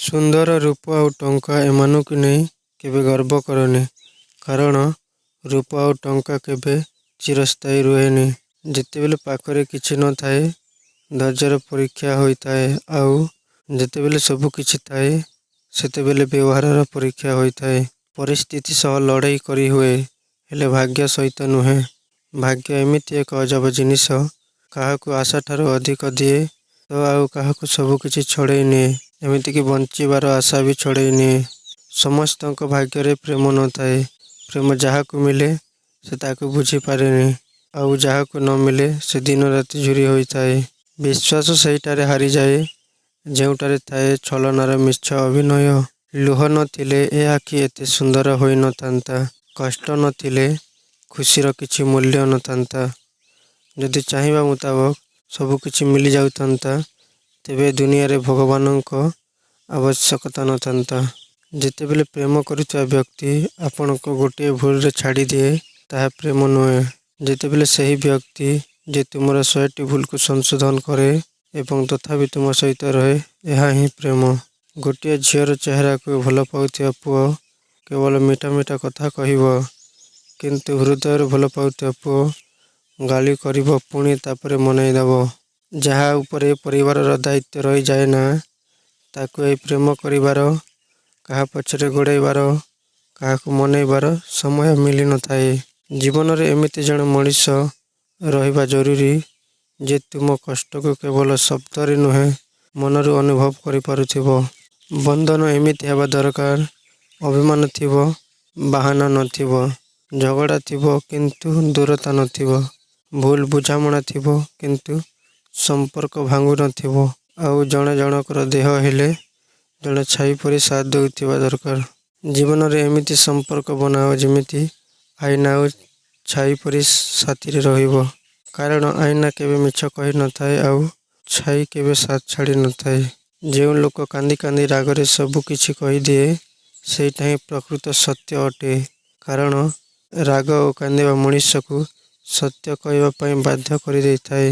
ସୁନ୍ଦର ରୂପ ଆଉ ଟଙ୍କା ଏମାନଙ୍କୁ ନେଇ କେବେ ଗର୍ବ କରନି, କାରଣ ରୂପ ଆଉ ଟଙ୍କା କେବେ ଚିରସ୍ଥାୟୀ ରୁହେନି। ଯେତେବେଳେ ପାଖରେ କିଛି ନଥାଏ, ଧୈର୍ଯ୍ୟର ପରୀକ୍ଷା ହୋଇଥାଏ, ଆଉ ଯେତେବେଳେ ସବୁ କିଛି ଥାଏ, ସେତେବେଳେ ବ୍ୟବହାରର ପରୀକ୍ଷା ହୋଇଥାଏ। ପରିସ୍ଥିତି ସହ ଲଢ଼େଇ କରି ହୁଏ, ହେଲେ ଭାଗ୍ୟ ସହିତ ନୁହେଁ। ଭାଗ୍ୟ ଏମିତି ଏକ ଅଜବ ଜିନିଷ, କାହାକୁ ଆଶାଠାରୁ ଅଧିକ ଦିଏ ତ ଆଉ କାହାକୁ ସବୁ କିଛି ଛଡ଼େଇ ନିଏ। ଏମିତିକି ବଞ୍ଚିବାର ଆଶା ବି ଛଡ଼େଇ ନିଏ। ସମସ୍ତଙ୍କ ଭାଗ୍ୟରେ ପ୍ରେମ ନଥାଏ। ପ୍ରେମ ଯାହାକୁ ମିଳେ ସେ ତାକୁ ବୁଝିପାରେନି, ଆଉ ଯାହାକୁ ନ ମିଳେ ସେ ଦିନ ରାତି ଝୁରି ହୋଇଥାଏ। ବିଶ୍ୱାସ ସେଇଠାରେ ହାରିଯାଏ ଯେଉଁଠାରେ ଥାଏ ଛଳନାର ମିଛ ଅଭିନୟ। ଲୁହ ନଥିଲେ ଏ ଆଖି ଏତେ ସୁନ୍ଦର ହୋଇନଥାନ୍ତା। କଷ୍ଟ ନଥିଲେ ଖୁସିର କିଛି ମୂଲ୍ୟ ନଥାନ୍ତା। ଯଦି ଚାହିଁବା ମୁତାବକ ସବୁ କିଛି ମିଳିଯାଉଥାନ୍ତା, ତେବେ ଦୁନିଆରେ ଭଗବାନଙ୍କ ଆବଶ୍ୟକତା ନଥାନ୍ତା। ଯେତେବେଳେ ପ୍ରେମ କରୁଥିବା ବ୍ୟକ୍ତି ଆପଣଙ୍କୁ ଗୋଟିଏ ଭୁଲରେ ଛାଡ଼ିଦିଏ, ତାହା ପ୍ରେମ ନୁହେଁ। ଯେତେବେଳେ ସେହି ବ୍ୟକ୍ତି ଯେ ତୁମର 100ଟି ଭୁଲକୁ ସଂଶୋଧନ କରେ ଏବଂ ତଥାପି ତୁମ ସହିତ ରହେ, ଏହା ହିଁ ପ୍ରେମ। ଗୋଟିଏ ଝିଅର ଚେହେରାକୁ ଭଲ ପାଉଥିବା ପୁଅ କେବଳ ମିଠା ମିଠା କଥା କହିବ, କିନ୍ତୁ ହୃଦୟରୁ ଭଲ ପାଉଥିବା ପୁଅ ଗାଳି କରିବ, ପୁଣି ତାପରେ ମନାଇ ଦେବ। ଯାହା ଉପରେ ପରିବାରର ଦାୟିତ୍ୱ ରହିଯାଏ ନା, ତାକୁ ଏହି ପ୍ରେମ କରିବାର, କାହା ପଛରେ ଗୋଡ଼ାଇବାର, କାହାକୁ ମନାଇବାର ସମୟ ମିଳିନଥାଏ। ଜୀବନରେ ଏମିତି ଜଣେ ମଣିଷ ରହିବା ଜରୁରୀ, ଯେ ତୁମ କଷ୍ଟକୁ କେବଳ ଶବ୍ଦରେ ନୁହେଁ, ମନରୁ ଅନୁଭବ କରିପାରୁଥିବ। ବନ୍ଧନ ଏମିତି ହେବା ଦରକାର, ଅଭିମାନ ଥିବ, ବାହାନା ନଥିବ, ଝଗଡ଼ା ଥିବ କିନ୍ତୁ ଦୂରତା ନଥିବ, ଭୁଲ ବୁଝାମଣା ଥିବ କିନ୍ତୁ ସମ୍ପର୍କ ଭାଙ୍ଗୁ ନଥିବ, ଆଉ ଜଣେ ଜଣଙ୍କର ଦେହ ହେଲେ ଜଣେ ଛାଇ ପରି ସାଥ ଦେଉଥିବା ଦରକାର। ଜୀବନରେ ଏମିତି ସମ୍ପର୍କ ବନାଅ ଯେମିତି ଆଇନା ଆଉ ଛାଇ ପରି ସାଥିରେ ରହିବ। କାରଣ ଆଇନା କେବେ ମିଛ କହିନଥାଏ, ଆଉ ଛାଇ କେବେ ସାଥ ଛାଡ଼ି ନଥାଏ। ଯେଉଁ ଲୋକ କାନ୍ଦି କାନ୍ଦି ରାଗରେ ସବୁ କିଛି କହିଦିଏ, ସେଇଟା ହିଁ ପ୍ରକୃତ ସତ୍ୟ ଅଟେ। କାରଣ ରାଗ ଓ କାନ୍ଦିବା ମଣିଷକୁ ସତ୍ୟ କହିବା ପାଇଁ ବାଧ୍ୟ କରିଦେଇଥାଏ।